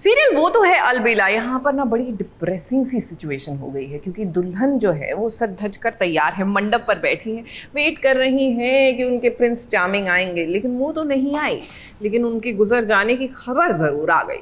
Serial वो तो है अलबेला। यहाँ पर ना बड़ी डिप्रेसिंग सी सिचुएशन हो गई है, क्योंकि दुल्हन जो है वो सज धज कर तैयार है, मंडप पर बैठी है, वेट कर रही हैं कि उनके प्रिंस चार्मिंग आएंगे, लेकिन वो तो नहीं आए। लेकिन उनकी गुजर जाने की खबर जरूर आ गई।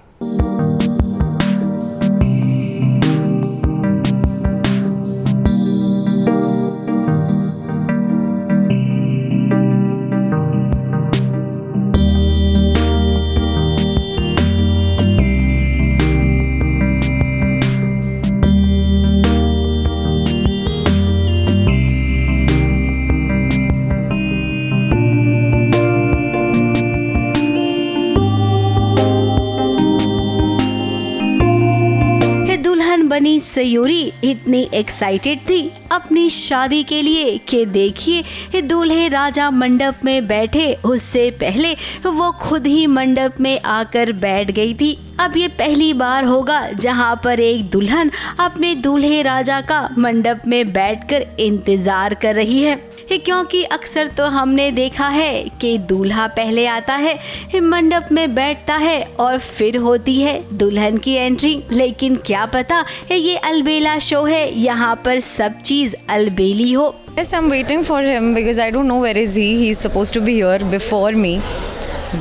बनी सयूरी इतनी एक्साइटेड थी अपनी शादी के लिए कि देखिए दूल्हे राजा मंडप में बैठे, उससे पहले वो खुद ही मंडप में आकर बैठ गई थी। अब ये पहली बार होगा जहाँ पर एक दुल्हन अपने दूल्हे राजा का मंडप में बैठकर इंतजार कर रही है, क्योंकि अक्सर तो हमने देखा है कि दूल्हा पहले आता है, मंडप में बैठता है और फिर होती है दुल्हन की एंट्री। लेकिन क्या पता ये अलबेला शो है, यहाँ पर सब चीज अलबेली हो। Yes, I'm waiting for him because I don't know where is he. He's supposed to be here before me.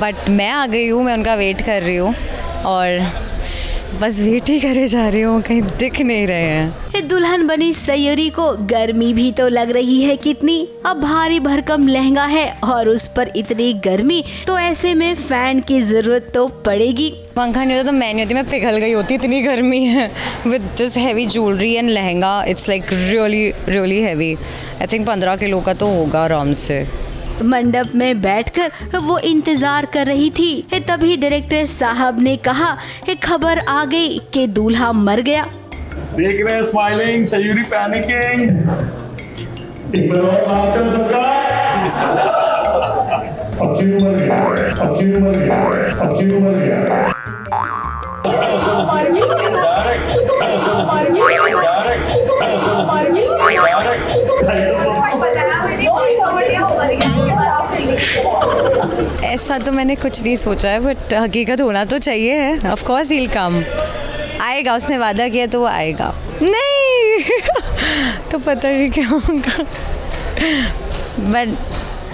But मैं आ गई हूँ, मैं उनका वेट कर रही हूँ और बस वेट ही करे जा रही हूँ, कहीं दिख नहीं रहे हैं। दुल्हन बनी सयूरी को गर्मी भी तो लग रही है कितनी। अब भारी भरकम लहंगा है और उस पर इतनी गर्मी, तो ऐसे में फैन की जरूरत तो पड़ेगी। पंखा नहीं होता तो मैं नहीं होती, मैं पिघल गई होती, इतनी गर्मी है। With this heavy jewellery and lehenga, it's like really really heavy. I think 15 kilo का तो होगा आराम से। मंडप में बैठकर वो इंतजार कर रही थी, तभी डायरेक्टर साहब ने कहा खबर आ गई कि दूल्हा मर गया। देख रहे हैं स्माइलिंग, सयूरी पैनिकिंग। एक बार और लाफ्टर सबका। अब चिन्नू मर गया, अब चिन्नू मर गया, अब चिन्नू मर गया। ऐसा तो मैंने कुछ नहीं सोचा है, बट हकीकत होना तो चाहिए है। Of course he will come, आएगा, उसने वादा किया तो वो आएगा। नहीं तो पता नहीं क्या होगा, बट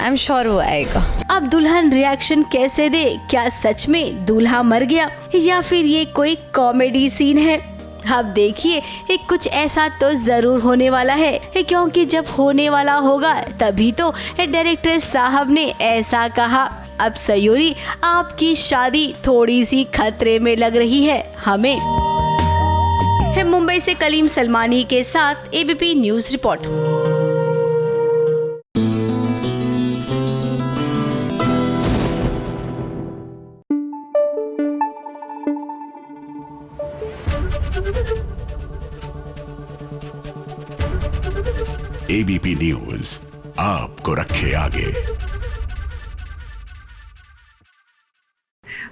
आई एम श्योर वो आएगा। अब दुल्हन रिएक्शन कैसे दे? क्या सच में दूल्हा मर गया या फिर ये कोई कॉमेडी सीन है? अब देखिए कुछ ऐसा तो जरूर होने वाला है, क्योंकि जब होने वाला होगा तभी तो डायरेक्टर साहब ने ऐसा कहा। अब सयूरी, आपकी शादी थोड़ी सी खतरे में लग रही है हमें। मुंबई से कलीम सलमानी के साथ ABP news report. ABP news आपको रखे आगे।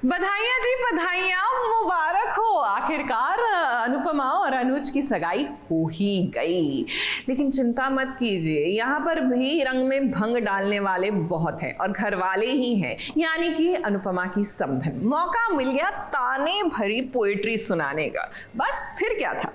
बधाइयां जी, बधाइयां, मुबारक हो। आखिरकार अनुपमा और अनुज की सगाई हो ही गई। लेकिन चिंता मत कीजिए, यहाँ पर भी रंग में भंग डालने वाले बहुत हैं और घर वाले ही हैं, यानी कि अनुपमा की समधन। मौका मिल गया ताने भरी पोएट्री सुनाने का, बस फिर क्या था।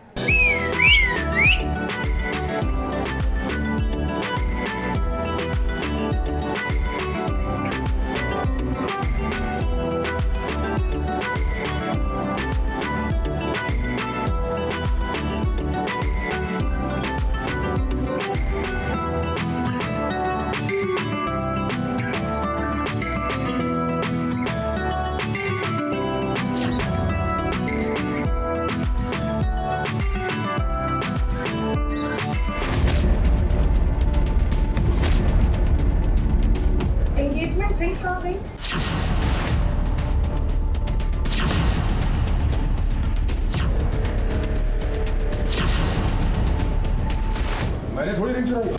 मैंने थोड़ी दिन चुराई।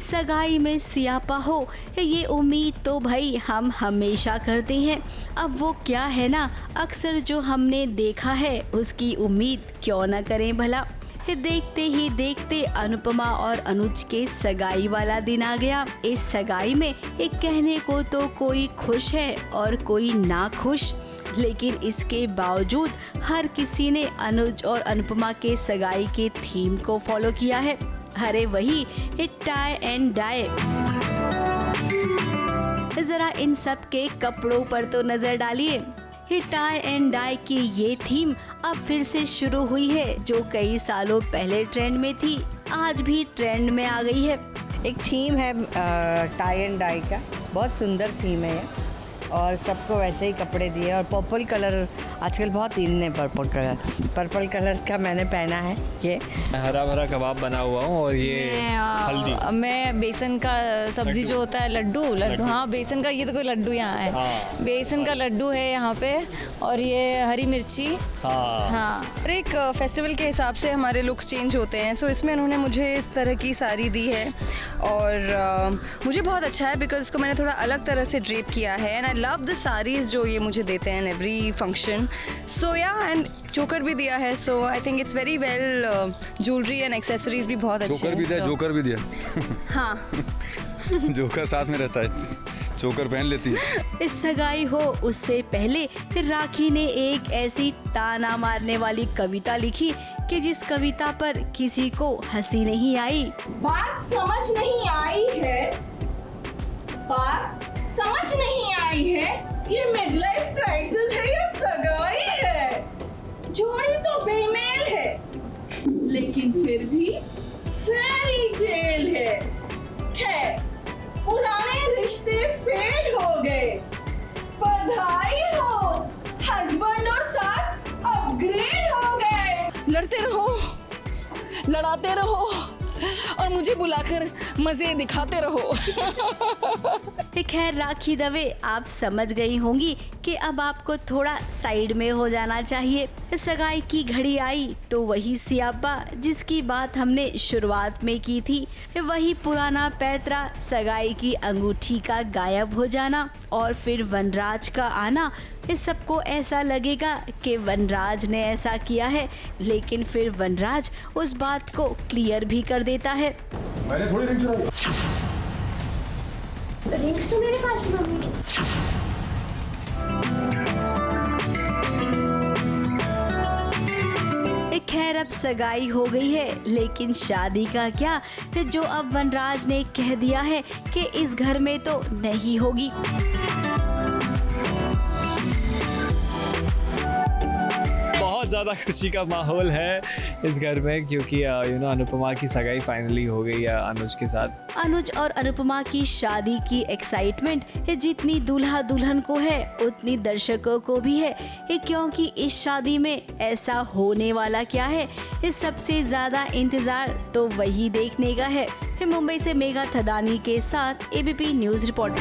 सगाई में सियापा हो, ये उम्मीद तो भाई हम हमेशा करते हैं। अब वो क्या है ना, अक्सर जो हमने देखा है उसकी उम्मीद क्यों ना करें भला। देखते ही देखते अनुपमा और अनुज के सगाई वाला दिन आ गया। इस सगाई में एक कहने को तो कोई खुश है और कोई ना खुश। लेकिन इसके बावजूद हर किसी ने अनुज और अनुपमा के सगाई के थीम को फॉलो किया है। अरे वही टाई एंड डाई। जरा इन सब के कपड़ों पर तो नजर डालिए। टाई एंड डाई की ये थीम अब फिर से शुरू हुई है, जो कई सालों पहले ट्रेंड में थी, आज भी ट्रेंड में आ गई है। एक थीम है टाई एंड डाई का, बहुत सुंदर थीम है ये, और सबको वैसे ही कपड़े दिए। और पर्पल कलर आजकल बहुत इन है, पर्पल कलर का मैंने पहना है। ये हरा भरा कबाब बना हुआ हूँ और ये हल्दी। मैं बेसन का सब्जी जो होता है लड्डू हाँ बेसन का, ये तो कोई लड्डू यहाँ है। हाँ। बेसन का लड्डू है यहाँ पे, और ये हरी मिर्ची। हाँ। हर एक फेस्टिवल के हिसाब से हमारे लुक्स चेंज होते हैं। सो इसमें उन्होंने मुझे इस तरह की साड़ी दी है और मुझे बहुत अच्छा है बिकॉज इसको मैंने थोड़ा अलग तरह से ड्रेप किया है। And I love the saris जो ये मुझे देते हैं इन एवरी फंक्शन। सो या एंड चोकर भी दिया है। So I think it's very well. Jewellery and accessories भी बहुत अच्छे हैं। जोकर भी दिया हाँ जोकर साथ में रहता है, जोकर पहन लेती है। इस सगाई हो उससे पहले राखी ने एक ऐसी ताना मारने वाली कविता लिखी कि जिस कविता पर किसी को हंसी नहीं आई। बात समझ नहीं आई है, बात समझ नहीं आई है, ये मिड लाइफ क्राइसिस है या सगाई है? जोड़ी तो बेमेल है, लेकिन फिर भी फेरी टेल है। पुराने रिश्ते फेड हो गए, बधाई हो, हस्बैंड और सास अपग्रेड हो गए। लड़ते रहो, लड़ाते रहो और मुझे बुलाकर मजे दिखाते रहो। खैर राखी दवे, आप समझ गई होंगी कि अब आपको थोड़ा साइड में हो जाना चाहिए। सगाई की घड़ी आई तो वही सियाबा जिसकी बात हमने शुरुआत में की थी, वही पुराना पैतरा, सगाई की अंगूठी का गायब हो जाना और फिर वनराज का आना। इस सबको ऐसा लगेगा कि वनराज ने ऐसा किया है, लेकिन फिर वनराज उस बात को क्लियर भी कर देता है। मैंने थोड़ी रिंग चुराई। रिंग्स तो मेरे पास ही मम्मी। खैर अब सगाई हो गई है, लेकिन शादी का क्या, जो अब वनराज ने कह दिया है कि इस घर में तो नहीं होगी। बहुत ज़्यादा खुशी का माहौल है इस घर में, क्योंकि अनुपमा की सगाई फाइनली हो गई है अनुज के साथ। अनुज और अनुपमा की शादी की एक्साइटमेंट जितनी दूल्हा दुल्हन को है उतनी दर्शकों को भी है, क्योंकि इस शादी में ऐसा होने वाला क्या है, इस सबसे ज्यादा इंतजार तो वही देखने का है। मुंबई से मेघा थदानी के साथ ABP news report.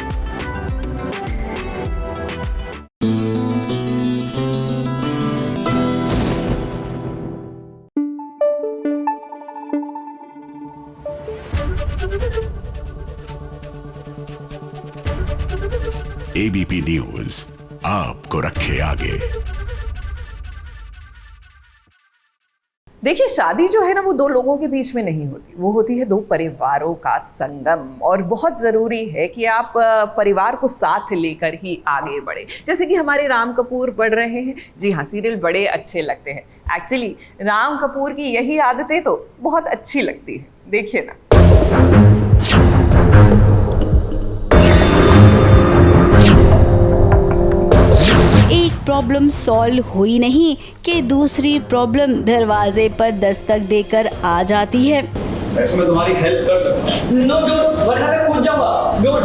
ABP news आपको रखे आगे। देखिए, शादी जो है ना वो दो लोगों के बीच में नहीं होती, वो होती है दो परिवारों का संगम। और बहुत जरूरी है कि आप परिवार को साथ लेकर ही आगे बढ़े, जैसे कि हमारे राम कपूर बढ़ रहे हैं। जी हाँ, सीरियल बड़े अच्छे लगते हैं। एक्चुअली राम कपूर की यही आदतें तो बहुत अच्छी लगती है, देखिए ना। एक प्रॉब्लम सॉल्व हुई नहीं कि दूसरी प्रॉब्लम दरवाजे पर दस्तक देकर आ जाती है। वैसे मैं तुम्हारी हेल्प कर सकता हूँ। नो जो वरना मैं कूद जाऊंगा। गुड।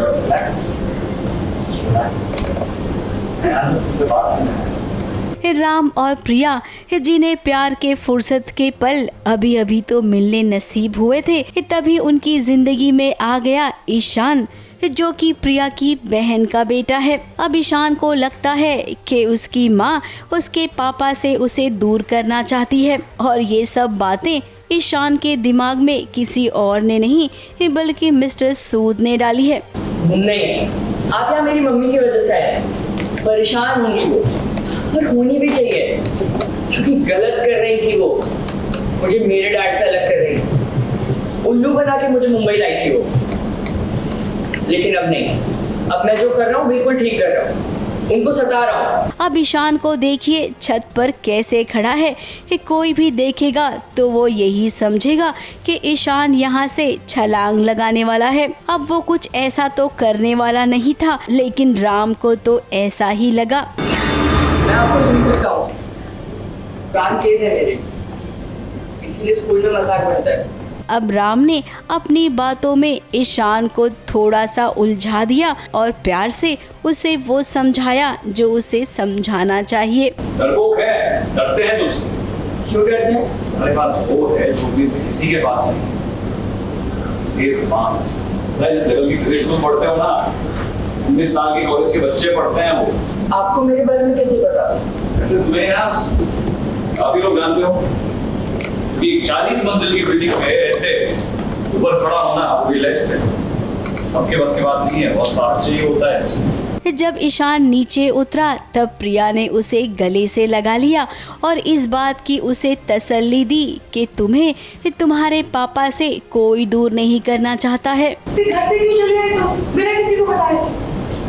राम और प्रिया जिन्हें प्यार के फुर्सत के पल अभी अभी तो मिलने नसीब हुए थे, तभी उनकी जिंदगी में आ गया ईशान, जो कि प्रिया की बहन का बेटा है। अब ईशान को लगता है कि उसकी माँ उसके पापा से उसे दूर करना चाहती है, और ये सब बातें ईशान के दिमाग में किसी और ने नहीं बल्कि मिस्टर सूद ने डाली है। नहीं, आप यहाँ मेरी मम्मी की वजह से आए, परेशान होंगी वो, और होनी भी चाहिए, क्योंकि गलत कर रही थी वो, मुझे मेरे डैड से अलग कर रही थी, उल्लू बना के मुझे मुंबई लाई थी वो। लेकिन अब नहीं, अब मैं जो कर रहा हूँ बिल्कुल ठीक कर रहा हूँ। उनको सता रहा हूँ। अब ईशान को देखिए छत पर कैसे खड़ा है। कोई भी देखेगा तो वो यही समझेगा कि ईशान यहाँ से छलांग लगाने वाला है। अब वो कुछ ऐसा तो करने वाला नहीं था, लेकिन राम को तो ऐसा ही लगा। मैं आपको सुन सकता हूँ, प्राण तेज है मेरे, इसलिए स्कूल में मजाक बनता है। अब राम ने अपनी बातों में ईशान को थोड़ा सा उलझा दिया और प्यार से उसे वो समझाया जो उसे समझाना चाहिए। डरपोक है, डरते हैं तुझसे। क्यों डरते हैं? हमारे पास वो है जो किसी के पास नहीं। एक मां, जिस लेवल की फिजिक्स में पढ़ते हो ना, 19 साल के कॉलेज के बच्चे पढ़ते हैं वो। आपको मेरे बारे में कैसे पता? ऐसे तुम्हें ना काफी लोग जानते हो कि 40 मंजिल की बिल्डिंग में ऐसे ऊपर खड़ा होना वो भी लाइफ है, सबके बस की बात नहीं है, बहुत साहस चाहिए होता है ऐसे। जब ईशान नीचे उतरा तब प्रिया ने उसे गले से लगा लिया और इस बात की उसे तसल्ली दी कि तुम्हें तुम्हारे पापा से कोई दूर नहीं करना चाहता है। घर से क्यों चले आए तुम बिना किसी को बताए?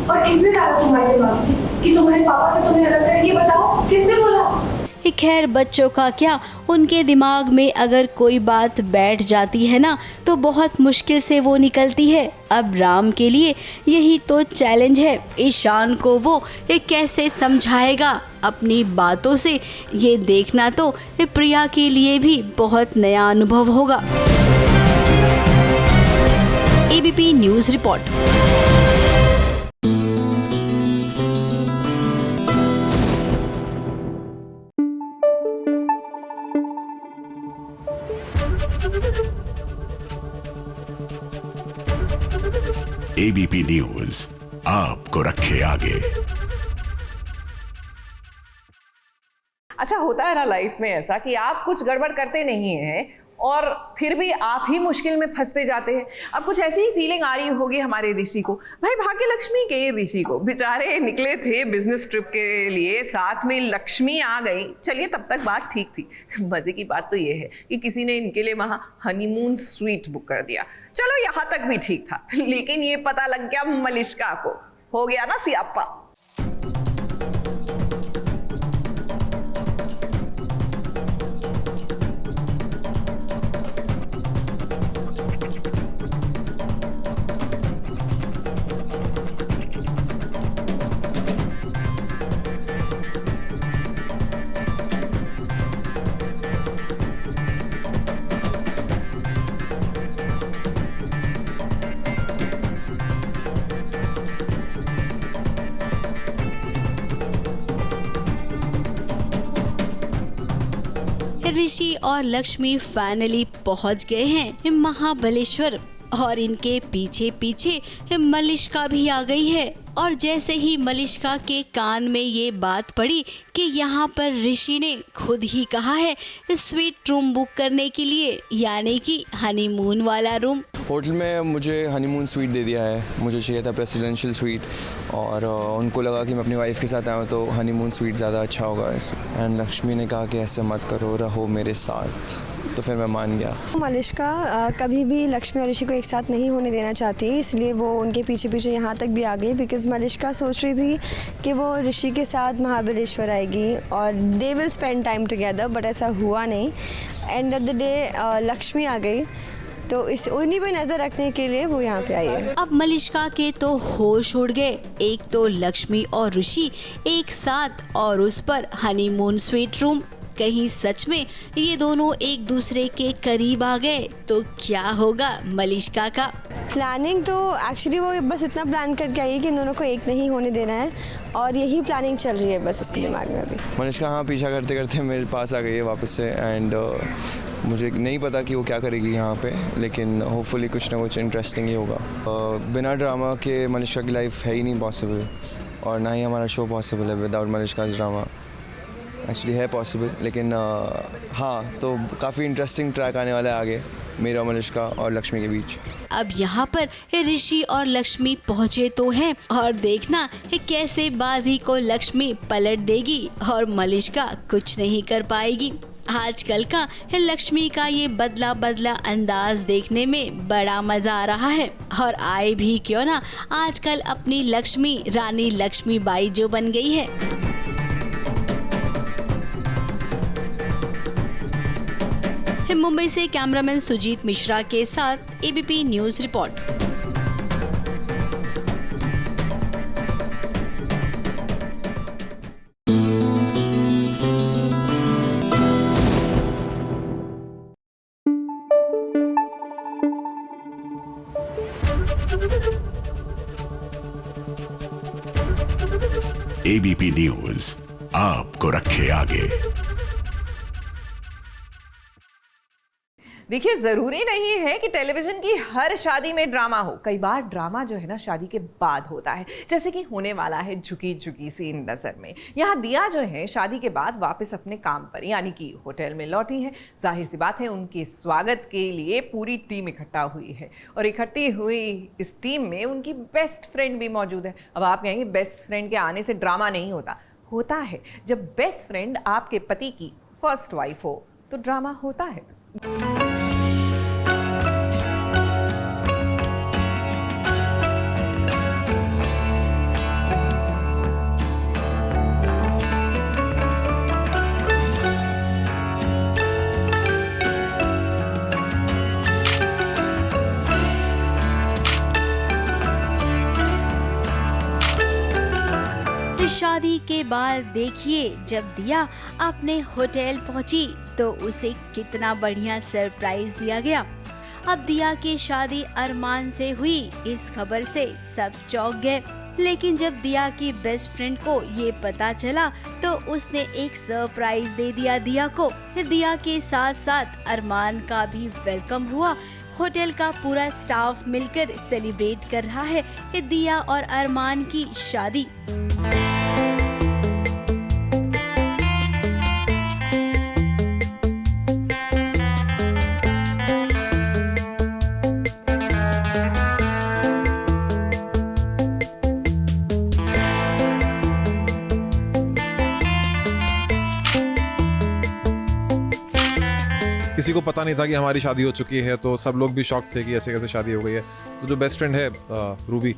और किसने डाला तुम्हारे दिमाग में कि तुम्हारे पापा से तुम्हें अलग करेंगे? बताओ किसने बोला? खैर बच्चों का क्या, उनके दिमाग में अगर कोई बात बैठ जाती है ना तो बहुत मुश्किल से वो निकलती है। अब राम के लिए यही तो चैलेंज है, ईशान को वो कैसे समझाएगा अपनी बातों से। ये देखना तो प्रिया के लिए भी बहुत नया अनुभव होगा। ABP news report. ABP news आपको रखे आगे। अच्छा, होता है ना लाइफ में ऐसा कि आप कुछ गड़बड़ करते नहीं हैं और फिर भी आप ही मुश्किल में फंसते जाते हैं। अब कुछ ऐसी ही फीलिंग आ रही होगी हमारे ऋषि को। भाई भाग्य लक्ष्मी के ऋषि को, बेचारे निकले थे बिजनेस ट्रिप के लिए, साथ में लक्ष्मी आ गई। चलिए तब तक बात ठीक थी। मजे की बात तो ये है कि किसी ने इनके लिए वहां हनीमून स्वीट बुक कर दिया। चलो यहां तक भी ठीक था, लेकिन ये पता लग गया मलिष्का को, हो गया ना सियापा। ऋषि और लक्ष्मी फाइनली पहुंच गए हैं महाबलेश्वर और इनके पीछे पीछे मलिष्का भी आ गई है। और जैसे ही मलिष्का के कान में ये बात पड़ी कि यहाँ पर ऋषि ने खुद ही कहा है स्वीट रूम बुक करने के लिए, यानी कि हनीमून वाला रूम। होटल में मुझे हनीमून स्वीट दे दिया है, मुझे चाहिए था प्रेसिडेंशियल स्वीट और उनको लगा कि मैं अपनी वाइफ के साथ आऊँ तो हनीमून स्वीट ज़्यादा अच्छा होगा। एंड लक्ष्मी ने कहा कि ऐसे मत करो, रहो मेरे साथ, तो फिर मैं मान गया। मलिष्का कभी भी लक्ष्मी और ऋषि को एक साथ नहीं होने देना चाहती, इसलिए वो उनके पीछे पीछे यहाँ तक भी आ गई। बिकॉज मलिष्का सोच रही थी कि वो ऋषि के साथ महाबलेश्वर आएगी और they will spend time together, but ऐसा हुआ नहीं। End of the day Lakshmi आ गई, तो इस उन्हीं पे नज़र रखने के लिए वो यहाँ पे आई है। अब मलिष्का के तो होश उड़ गए, एक तो लक्ष्मी और ऋषि एक साथ और उस पर हनीमून स्वीट रूम। कहीं सच में ये दोनों एक दूसरे के करीब आ गए तो क्या होगा मलिष्का का? प्लानिंग तो एक्चुअली वो बस इतना प्लान करके आई है कि इन दोनों को एक नहीं होने देना है और यही प्लानिंग चल रही है बस इसके दिमाग में अभी। मलिष्का हाँ पीछा करते करते मेरे पास आ गई है वापस से। एंड मुझे नहीं पता कि वो क्या करेगी यहाँ पे, लेकिन होपफुली कुछ ना कुछ इंटरेस्टिंग ही होगा। बिना ड्रामा के मलिष्का की लाइफ है ही नहीं पॉसिबल, और ना ही हमारा शो पॉसिबल है विदाउट मलिष्का ड्रामा। एक्चुअली है पॉसिबल, लेकिन हाँ, तो काफ़ी इंटरेस्टिंग ट्रैक आने वाला है आगे मेरा, मलिष्का और लक्ष्मी के बीच। अब यहाँ पर ऋषि और लक्ष्मी पहुँचे तो हैं और देखना कैसे बाजी को लक्ष्मी पलट देगी और मलिष्का कुछ नहीं कर पाएगी। आजकल का लक्ष्मी का ये बदला बदला अंदाज देखने में बड़ा मजा आ रहा है। और आए भी क्यों ना, आजकल अपनी लक्ष्मी रानी लक्ष्मीबाई जो बन गई है। मुंबई से कैमरामैन सुजीत मिश्रा के साथ ABP news report. ABP news आपको रखे आगे। देखिए, जरूरी नहीं है कि टेलीविजन की हर शादी में ड्रामा हो। कई बार ड्रामा जो है ना शादी के बाद होता है, जैसे कि होने वाला है झुकी झुकी सी नजर में। यहाँ दिया जो है शादी के बाद वापस अपने काम पर यानी कि होटल में लौटी है। जाहिर सी बात है उनके स्वागत के लिए पूरी टीम इकट्ठा हुई है और इकट्ठी हुई इस टीम में उनकी बेस्ट फ्रेंड भी मौजूद है। अब आप कहेंगे बेस्ट फ्रेंड के आने से ड्रामा नहीं होता। होता है, जब बेस्ट फ्रेंड आपके पति की फर्स्ट वाइफ हो तो ड्रामा होता है। शादी के बाद देखिए, जब दिया अपने होटल पहुंची तो उसे कितना बढ़िया सरप्राइज दिया गया। अब दिया की शादी अरमान से हुई, इस खबर से सब चौंक गए। लेकिन जब दिया की बेस्ट फ्रेंड को ये पता चला तो उसने एक सरप्राइज दे दिया दिया को। दिया के साथ साथ अरमान का भी वेलकम हुआ। होटल का पूरा स्टाफ मिलकर सेलिब्रेट कर रहा है दिया और अरमान की शादी। किसी को पता नहीं था कि हमारी शादी हो चुकी है, तो सब लोग भी शॉक थे कि ऐसे कैसे शादी हो गई है। तो जो बेस्ट फ्रेंड है रूबी,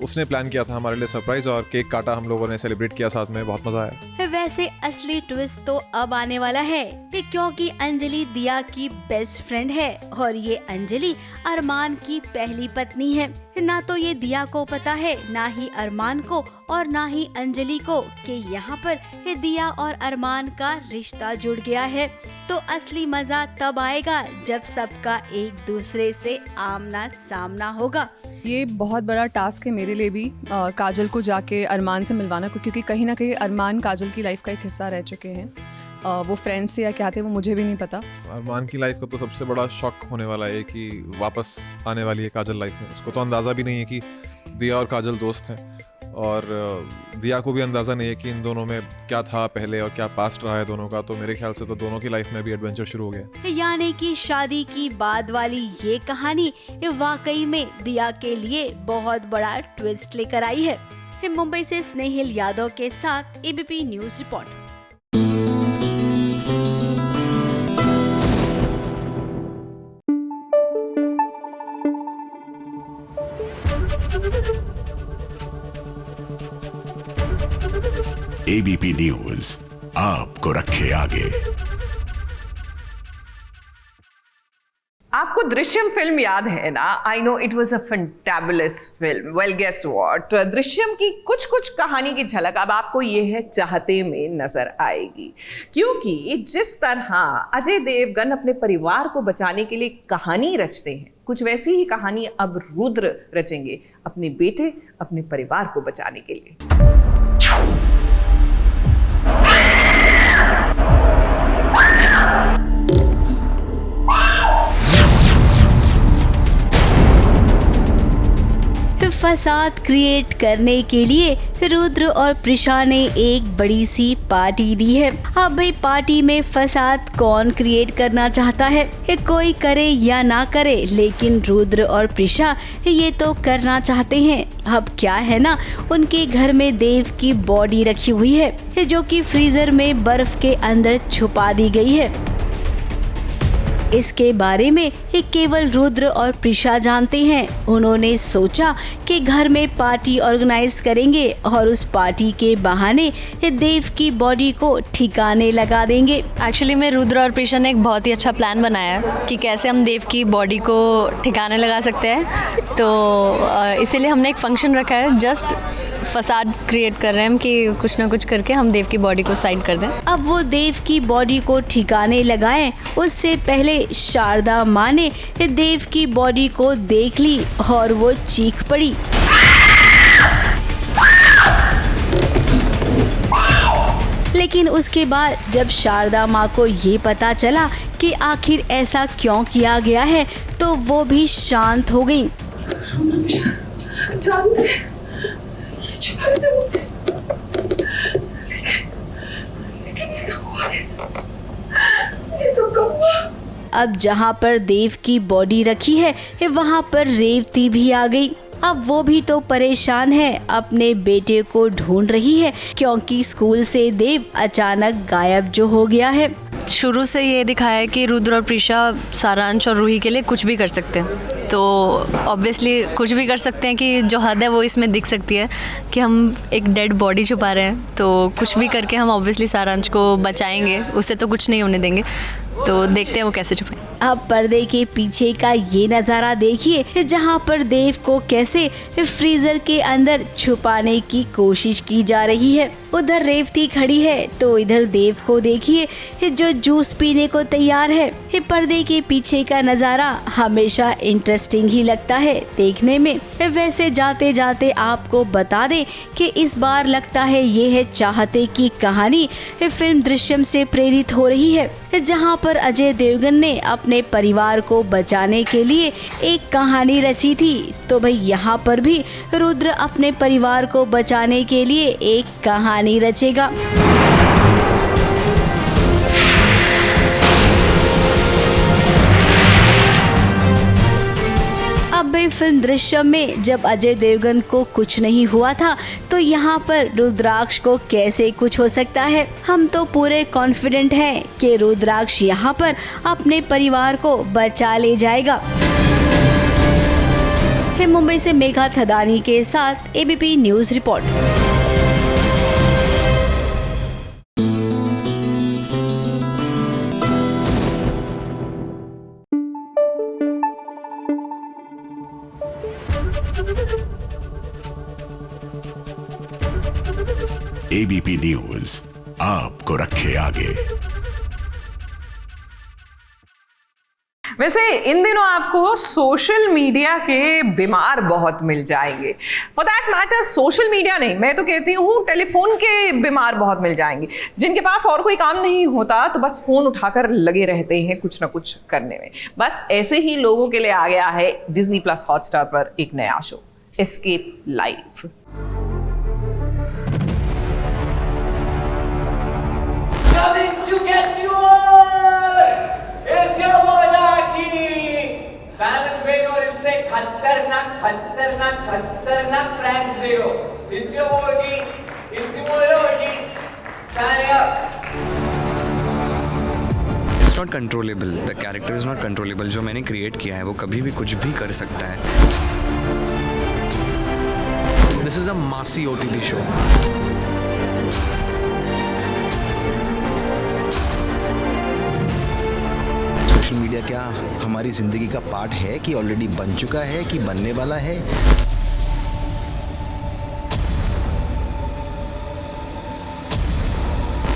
उसने प्लान किया था हमारे लिए सरप्राइज और केक काटा, हम लोगों ने सेलिब्रेट किया साथ में, बहुत मजा आया। वैसे असली ट्विस्ट तो अब आने वाला है क्योंकि अंजलि दिया की बेस्ट फ्रेंड है और ये अंजलि अरमान की पहली पत्नी है। ना तो ये दिया को पता है, ना ही अरमान को और ना ही अंजलि को कि यहाँ पर दिया और अरमान का रिश्ता जुड़ गया है। तो असली मजा तब आएगा जब सबका एक दूसरे से आमना सामना होगा। ये बहुत बड़ा टास्क है मेरे लिए भी, काजल को जाके अरमान से मिलवाना, क्योंकि कहीं ना कहीं अरमान काजल की लाइफ का एक हिस्सा रह चुके हैं। वो फ्रेंड्स थे या क्या थे वो मुझे भी नहीं पता। अरमान की लाइफ का तो सबसे बड़ा शॉक होने वाला है कि वापस आने वाली है काजल लाइफ में। उसको तो अंदाज़ा भी नहीं है कि दिया और काजल दोस्त हैं, और दिया को भी अंदाज़ा नहीं है कि इन दोनों में क्या था पहले और क्या पास्ट रहा है दोनों का। तो मेरे ख्याल से तो दोनों की लाइफ में भी एडवेंचर शुरू हो गया। यानी कि शादी की बाद वाली ये कहानी वाकई में दिया के लिए बहुत बड़ा ट्विस्ट लेकर आई है। मुंबई से स्नेहिल यादव के साथ ABP news report. ABP news आपको रखे आगे। आपको दृश्यम फिल्म याद है ना? I know it was a fantabulous film. Well guess what, Drishyam की कुछ कुछ कहानी की झलक अब आपको ये है चाहते में नजर आएगी, क्योंकि जिस तरह अजय देवगन अपने परिवार को बचाने के लिए कहानी रचते हैं, कुछ वैसी ही कहानी अब रुद्र रचेंगे अपने बेटे, अपने परिवार को बचाने के लिए। फसाद क्रिएट करने के लिए रुद्र और प्रिशा ने एक बड़ी सी पार्टी दी है। अब भाई पार्टी में फसाद कौन क्रिएट करना चाहता है, कोई करे या ना करे, लेकिन रुद्र और प्रिशा ये तो करना चाहते हैं। अब क्या है ना, उनके घर में देव की बॉडी रखी हुई है जो कि फ्रीजर में बर्फ के अंदर छुपा दी गई है। इसके बारे में केवल रुद्र और प्रिशा जानते हैं। उन्होंने सोचा कि घर में पार्टी ऑर्गेनाइज करेंगे और उस पार्टी के बहाने देव की बॉडी को ठिकाने लगा देंगे। एक्चुअली में रुद्र और प्रिशा ने एक बहुत ही अच्छा प्लान बनाया है कि कैसे हम देव की बॉडी को ठिकाने लगा सकते हैं। तो इसीलिए हमने एक फंक्शन रखा है, जस्ट फसाद क्रिएट कर रहे हैं हम कि कुछ ना कुछ करके हम देव की बॉडी को साइड कर दें। अब वो देव की बॉडी को ठिकाने लगाएं, उससे पहले शारदा माँ ने देव की बॉडी को देख ली और वो चीख पड़ी। लेकिन उसके बाद जब शारदा माँ को ये पता चला कि आखिर ऐसा क्यों किया गया है तो वो भी शांत हो गई। जानते हैं, ये छुपा रहे थे मुझसे, लेकिन ये सब हुआ ये सब कब हुआ? अब जहाँ पर देव की बॉडी रखी है वहाँ पर रेवती भी आ गई। अब वो भी तो परेशान है, अपने बेटे को ढूंढ रही है क्योंकि स्कूल से देव अचानक गायब जो हो गया है। शुरू से ये दिखाया है कि रुद्र और प्रिशा सारांश और रूही के लिए कुछ भी कर सकते हैं, तो ऑब्वियसली कुछ भी कर सकते हैं कि जो हद है वो इसमें दिख सकती है कि हम एक डेड बॉडी छुपा रहे हैं, तो कुछ भी करके हम ऑब्वियसली सारांश को बचाएंगे, उससे तो कुछ नहीं होने देंगे। तो देखते हैं वो कैसे छुपे। अब पर्दे के पीछे का ये नज़ारा देखिए जहाँ पर देव को कैसे फ्रीजर के अंदर छुपाने की कोशिश की जा रही है। उधर रेवती खड़ी है तो इधर देव को देखिए जो जूस पीने को तैयार है। पर्दे के पीछे का नज़ारा हमेशा इंटरेस्टिंग ही लगता है देखने में। वैसे जाते जाते आपको बता दें कि इस बार लगता है ये है चाहते की कहानी फिल्म दृश्यम से प्रेरित हो रही है, जहाँ पर अजय देवगन ने अपने परिवार को बचाने के लिए एक कहानी रची थी। तो भाई यहाँ पर भी रुद्र अपने परिवार को बचाने के लिए एक कहानी रचेगा। अब फिल्म दृश्यम में जब अजय देवगन को कुछ नहीं हुआ था तो यहाँ पर रुद्राक्ष को कैसे कुछ हो सकता है। हम तो पूरे कॉन्फिडेंट हैं कि रुद्राक्ष यहाँ पर अपने परिवार को बचा ले जाएगा। मुंबई से मेघा थदानी के साथ ABP news report. ABP news आपको रखे आगे। वैसे इन दिनों आपको सोशल मीडिया के बीमार बहुत मिल जाएंगे। For that matter social media नहीं, मैं तो कहती हूँ टेलीफोन के बीमार बहुत मिल जाएंगे, जिनके पास और कोई काम नहीं होता तो बस फोन उठाकर लगे रहते हैं कुछ ना कुछ करने में। बस ऐसे ही लोगों के लिए आ गया है डिज्नी प्लस हॉटस्टार पर एक नया show, escape live. Coming to get you all is your monarchy. Balance break और इससे खतरनाक प्रैंक्स दे हो। It's not controllable. The character is not controllable. जो मैंने क्रिएट किया है वो कभी भी कुछ भी कर सकता है। This is a massy OTT show. Social media क्या हमारी जिंदगी का पार्ट है कि ऑलरेडी बन चुका है कि बनने वाला है?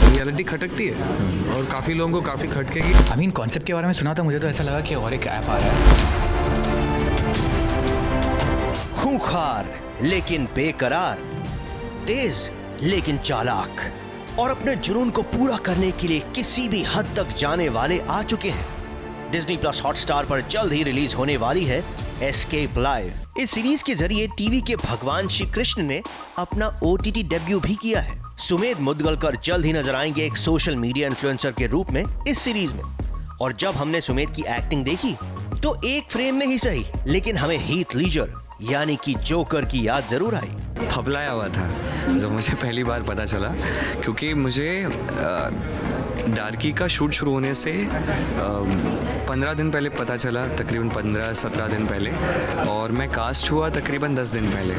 रियलिटी खटकती है और काफी लोगों को काफी खटकेगी। आई मीन कॉन्सेप्ट के बारे में सुना था, मुझे तो ऐसा लगा कि और एक ऐप आ रहा है। खूंखार लेकिन बेकरार, तेज लेकिन चालाक और अपने जुनून को पूरा करने के लिए किसी भी हद तक जाने वाले आ चुके हैं। डिज्नी प्लस हॉटस्टार पर जल्द ही रिलीज होने वाली है एस्केप लाइव। इस सीरीज के जरिए टीवी के भगवान श्री कृष्ण ने अपना OTT डेब्यू भी किया है। सुमेध मुदगलकर जल्द ही नजर आएंगे एक सोशल मीडिया इन्फ्लुएंसर के रूप में इस सीरीज में। और जब हमने सुमेध की एक्टिंग देखी तो एक फ्रेम में ही सही लेकिन हमें हीथ लीजर यानी कि जोकर की याद जरूर आई। फबलाया हुआ था जब मुझे पहली बार पता चला, क्योंकि मुझे डार्की का शूट शुरू होने से 15 दिन पहले पता चला, तकरीबन 15-17 दिन पहले, और मैं कास्ट हुआ तकरीबन 10 दिन पहले।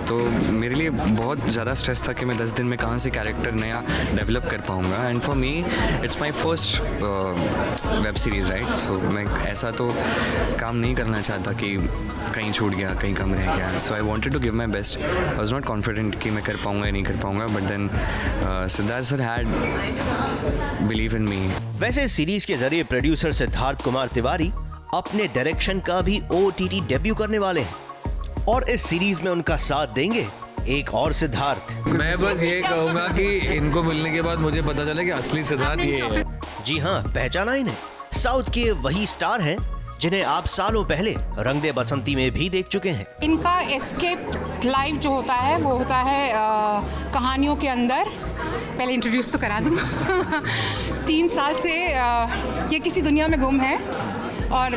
तो मेरे लिए बहुत ज़्यादा स्ट्रेस था कि मैं 10 दिन में कहाँ से कैरेक्टर नया डेवलप कर पाऊँगा। And for me it's my first web series, right. So मैं ऐसा तो काम नहीं करना चाहता कि कहीं छूट गया, कहीं कम रह गया। So I wanted to give my best. I was not confident कि मैं कर पाऊँगा या नहीं कर पाऊँगा, but then Siddharth sir had believe in me. वैसे सीरीज के जरिए प्रोड्यूसर सिद्धार्थ कुमार तिवारी अपने डायरेक्शन का भी OTT डेब्यू करने वाले हैं और इस सीरीज में उनका साथ देंगे एक और सिद्धार्थ। मैं बस ये कहूँगा कि इनको मिलने के बाद मुझे पता चला कि असली सिद्धार्थ ये है। जी हाँ, पहचाना इन्हें। साउथ के वही स्टार हैं जिन्हें आप सालों पहले रंग दे बसंती में भी देख चुके हैं। इनका एस्केप लाइव जो होता है वो होता है कहानियों के अंदर। पहले इंट्रोड्यूस तो करा दूँ 3 साल से ये किसी दुनिया में गुम है और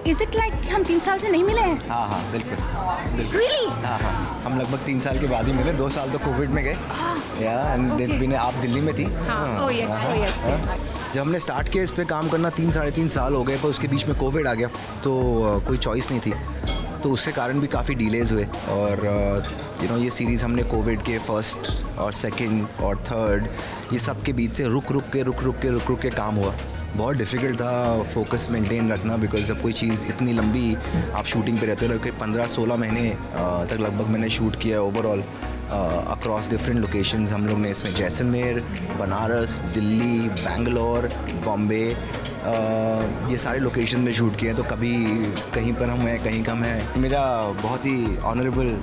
इज इट लाइक हम 3 साल से नहीं मिले हैं? हाँ बिल्कुल। Really? हाँ हम लगभग 3 साल के बाद ही मिले। 2 साल तो कोविड में गए एंड आप दिल्ली में थी। जब हमने स्टार्ट किया इस पे काम करना 3-3.5 साल हो गए, पर उसके बीच में कोविड आ गया तो कोई चॉइस नहीं थी, तो उससे कारण भी काफ़ी डिलेज हुए। और ये सीरीज़ हमने कोविड के फर्स्ट और सेकंड और थर्ड ये सब के बीच से रुक रुक के काम हुआ। बहुत डिफ़िकल्ट था फोकस मेंटेन रखना, बिकॉज जब कोई चीज़ इतनी लंबी आप शूटिंग पे रहते हो, 15-16 महीने तक लगभग मैंने शूट किया ओवरऑल अक्रॉस डिफरेंट लोकेशंस। हम लोग ने इसमें जैसलमेर, बनारस, दिल्ली, बैंगलोर, बॉम्बे ये सारे लोकेशन में शूट किए हैं। तो कभी कहीं पर हम हैं, कहीं कम है। मेरा बहुत ही ऑनरेबल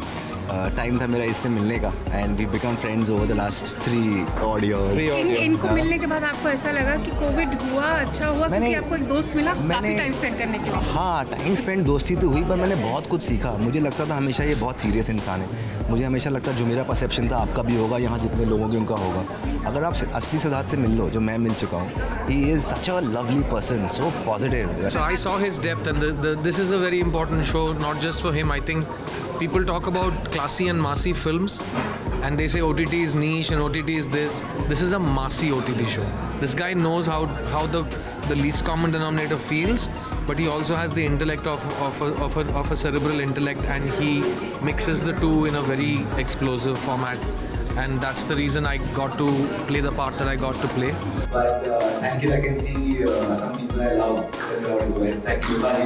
टाइम था मेरा इससे मिलने का and we become friends over the last 3 odd years। इनको मिलने के बाद आपको ऐसा लगा कि कोविड हुआ अच्छा हुआ क्योंकि आपको एक दोस्त मिला काफी टाइम स्पेंड करने के लिए? हाँ, टाइम स्पेंड दोस्ती तो हुई, पर मैंने बहुत कुछ सीखा। मुझे लगता था हमेशा ये बहुत सीरियस इंसान है। मुझे हमेशा लगता जो मेरा परसेप्शन था आपका भी होगा, यहाँ जितने लोगों की उनका होगा। अगर आप असली सिद्धार्थ से मिल लो जो मैं मिल चुका हूँ, he is such a lovely person, so positive. So I saw his depth and this is a very important show, not just for him. I think people talk about classy and massy films and they say OTT is niche and OTT is this. This is a massy OTT show. This guy knows how the least common denominator feels, but he also has the intellect of a cerebral intellect, and he mixes the two in a very explosive format. And that's the reason I got to play the part that I got to play. But thank you. I can see some people I love the crowd as well. Thank you. Bye.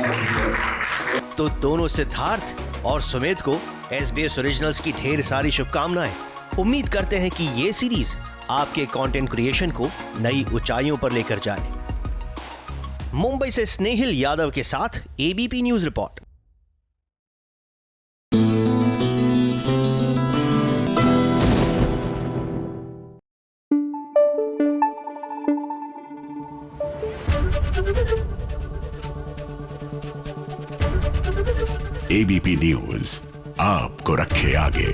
तो दोनों सिद्धार्थ और सुमित को SBS originals की ढेर सारी शुभकामनाएं। उम्मीद करते हैं कि ये सीरीज आपके कंटेंट क्रिएशन को नई ऊंचाइयों पर लेकर जाए। मुंबई से स्नेहिल यादव के साथ ABP news report. ABP news आपको रखे आगे।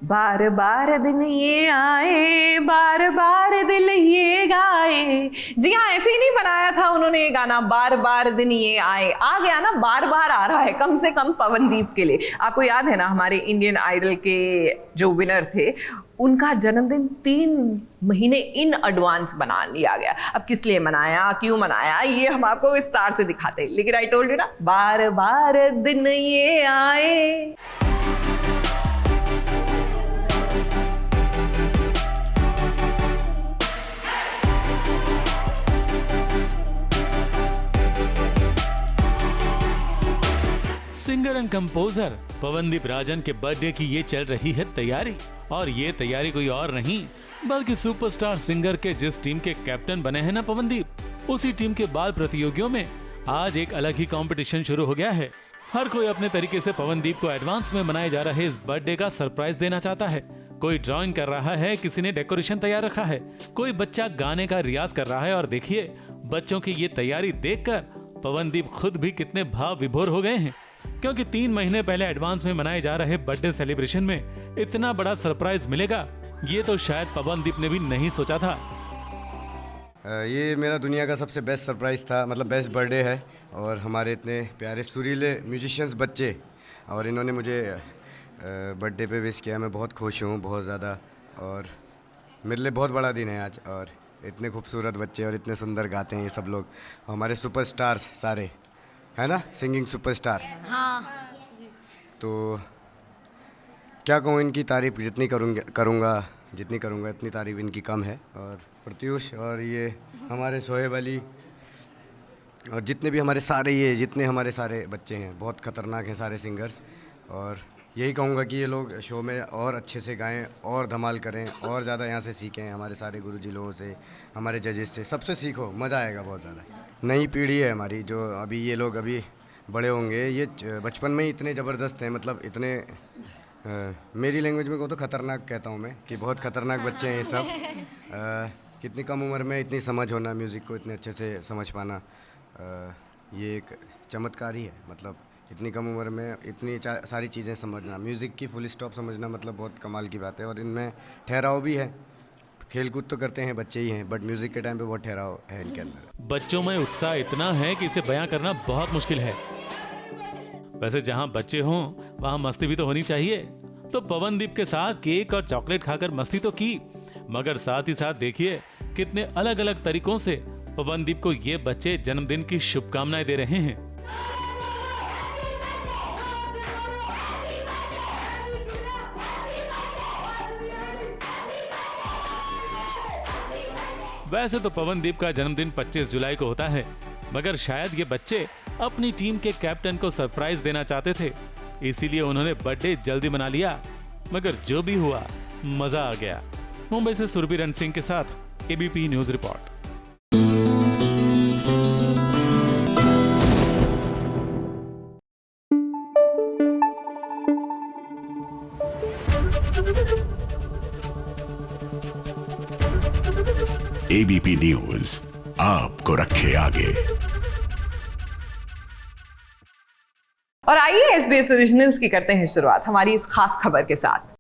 बार बार दिन ये आए, बार बार दिल ये गाए। जी हाँ, ऐसे ही नहीं बनाया था उन्होंने ये गाना, बार बार दिन ये आए। आ गया ना, बार बार आ रहा है, कम से कम पवनदीप के लिए। आपको याद है ना, हमारे इंडियन आइडल के जो विनर थे उनका जन्मदिन 3 महीने इन एडवांस बना लिया गया। अब किस लिए मनाया, क्यों मनाया, ये हम आपको विस्तार से दिखाते हैं, लेकिन आई टोल्ड यू ना, बार बार दिन ये आए। Singer and composer Pawandeep Rajan के बर्थडे की ये चल रही है तैयारी, और ये तैयारी कोई और नहीं बल्कि सुपरस्टार सिंगर के जिस टीम के कैप्टन बने हैं ना पवनदीप, उसी टीम के बाल प्रतियोगियों में आज एक अलग ही कंपटीशन शुरू हो गया है। हर कोई अपने तरीके से पवनदीप को एडवांस में मनाए जा रहे इस बर्थडे का सरप्राइज देना चाहता है। कोई ड्राइंग कर रहा है, किसी ने डेकोरेशन तैयार रखा है, कोई बच्चा गाने का रियाज कर रहा है। और देखिए, बच्चों की ये तैयारी देखकर पवनदीप खुद भी कितने भाव विभोर हो गए हैं, क्योंकि 3 महीने पहले एडवांस में मनाए जा रहे बर्थडे सेलिब्रेशन में इतना बड़ा सरप्राइज मिलेगा, ये तो शायद पवनदीप ने भी नहीं सोचा था। ये मेरा दुनिया का सबसे बेस्ट सरप्राइज था, मतलब बेस्ट बर्थडे है। और हमारे इतने प्यारे सुरीले म्यूजिशियंस बच्चे, और इन्होंने मुझे बर्थडे पे विश किया। मैं बहुत खुश हूँ, बहुत ज़्यादा। और मेरे लिए बहुत बड़ा दिन है आज, और इतने खूबसूरत बच्चे और इतने सुंदर गाते हैं ये सब लोग, हमारे सुपरस्टार्स सारे, है ना, सिंगिंग सुपरस्टार। हाँ। तो क्या कहूँ, इनकी तारीफ़ जितनी करूँगा इतनी तारीफ़ इनकी कम है। और प्रत्यूष और ये हमारे शोएब अली और जितने हमारे सारे बच्चे हैं बहुत ख़तरनाक हैं सारे सिंगर्स, और यही कहूँगा कि ये लोग शो में और अच्छे से गाएं और धमाल करें और ज़्यादा यहाँ से सीखें, हमारे सारे गुरुजी लोगों से, हमारे जजेस से, सबसे सीखो, मज़ा आएगा बहुत ज़्यादा। नई पीढ़ी है हमारी, जो अभी ये लोग अभी बड़े होंगे, ये बचपन में ही इतने ज़बरदस्त हैं, मतलब इतने मेरी लैंग्वेज में को तो ख़तरनाक कहता हूँ मैं, कि बहुत ख़तरनाक बच्चे हैं ये सब। कितनी कम उम्र में इतनी समझ होना, म्यूज़िक को इतने अच्छे से समझ पाना, ये एक चमत्कार ही है। मतलब इतनी कम उम्र में इतनी सारी चीज़ें समझना, म्यूज़िक की फुल स्टॉप समझना, मतलब बहुत कमाल की बात है। और इनमें ठहराव भी है, खेलकूद तो करते हैं, बच्चे ही हैं, बट म्यूज़िक के टाइम पे बहुत ठहराव है इनके अंदर। बच्चों में उत्साह इतना है कि इसे बयां करना बहुत मुश्किल है। वैसे जहां बच्चे हों वहां मस्ती भी तो होनी चाहिए। तो पवनदीप के साथ केक और चॉकलेट खाकर मस्ती तो की, मगर साथ ही साथ देखिए कितने अलग अलग तरीकों से पवनदीप को ये बच्चे जन्मदिन की शुभकामनाएं दे रहे हैं। वैसे तो पवनदीप का जन्मदिन 25 जुलाई को होता है, मगर शायद ये बच्चे अपनी टीम के कैप्टन को सरप्राइज देना चाहते थे, इसीलिए उन्होंने बर्थडे जल्दी मना लिया। मगर जो भी हुआ, मजा आ गया। मुंबई से सुरभीरन सिंह के साथ ABP news report. ABP news आपको रखे आगे। और आइए एसबीएस ओरिजिनल्स की करते हैं शुरुआत हमारी इस खास खबर के साथ।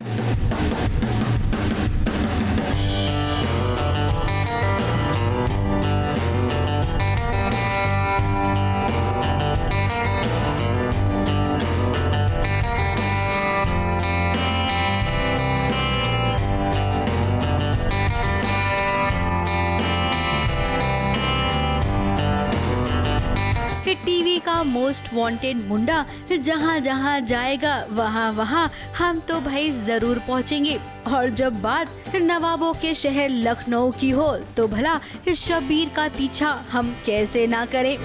टीवी का मोस्ट वांटेड मुंडा जहाँ जहाँ जाएगा वहाँ वहाँ हम तो भाई जरूर पहुँचेंगे। और जब बात नवाबों के शहर लखनऊ की हो तो भला शब्बीर का पीछा हम कैसे ना करें।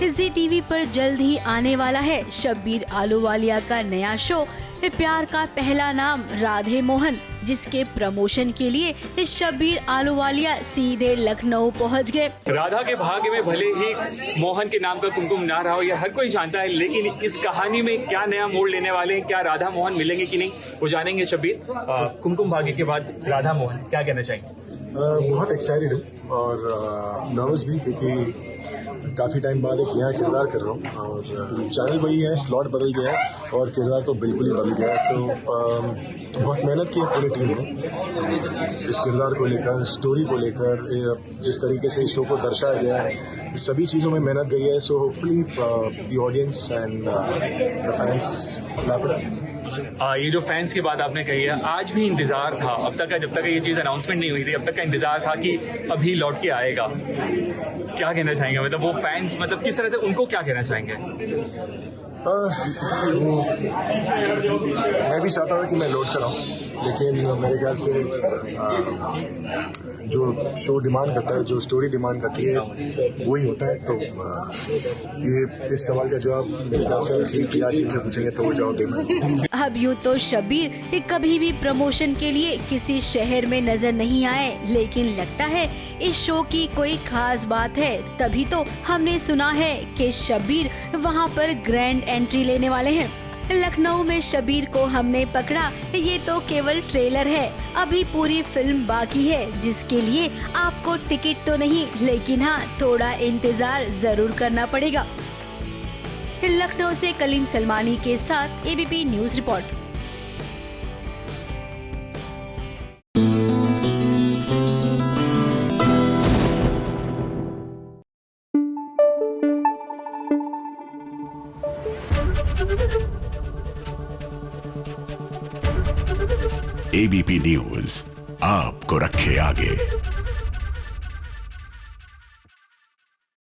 ज़ी टीवी पर जल्द ही आने वाला है शब्बीर आलूवालिया का नया शो प्यार का पहला नाम राधे मोहन, जिसके प्रमोशन के लिए शब्बीर आलूवालिया सीधे लखनऊ पहुंच गए। राधा के भाग्य में भले ही मोहन के नाम का कुमकुम ना रहा हो, यह हर कोई जानता है, लेकिन इस कहानी में क्या नया मोड़ लेने वाले हैं, क्या राधा मोहन मिलेंगे कि नहीं, वो जानेंगे शब्बीर। कुमकुम भाग्य के बाद राधा मोहन, क्या कहना चाहेंगे? बहुत एक्साइटेड हूँ और नर्वस भी, क्योंकि काफ़ी टाइम बाद एक नया किरदार कर रहा हूँ और चैनल वही है, स्लॉट बदल गया है और किरदार तो बिल्कुल ही बदल गया है। तो बहुत मेहनत की है पूरी टीम ने इस किरदार को लेकर, स्टोरी को लेकर, जिस तरीके से इस शो को दर्शाया गया है, सभी चीज़ों में मेहनत गई है। So hopefully the audience and the fans love it. ये जो फैंस की बात आपने कही है, आज भी इंतजार था अब तक का, जब तक ये चीज़ अनाउंसमेंट नहीं हुई थी, अब तक का इंतजार था कि अभी लौट के आएगा। क्या कहना चाहेंगे, मतलब वो फैंस, मतलब किस तरह से उनको क्या कहना चाहेंगे? मैं भी चाहता था कि मैं लौट कर आऊँ, लेकिन मेरे ख्याल से जो शो डिमांड करता है, जो स्टोरी डिमांड करती है, वही होता है। तो ये इस सवाल का जवाब मेरे ख्याल से हम PR टीम से पूछेंगे तो वो जवाब देंगे। अब यूँ तो शब्बीर कभी भी प्रमोशन के लिए किसी शहर में नजर नहीं आए, लेकिन लगता है इस शो की कोई खास बात है, तभी तो हमने सुना है कि शब्बीर वहाँ पर ग्रैंड एंट्री लेने वाले हैं। लखनऊ में शब्बीर को हमने पकड़ा, ये तो केवल ट्रेलर है, अभी पूरी फिल्म बाकी है, जिसके लिए आपको टिकट तो नहीं, लेकिन हाँ थोड़ा इंतजार जरूर करना पड़ेगा। लखनऊ से कलीम सलमानी के साथ ABP news report. ABP news आपको रखे आगे।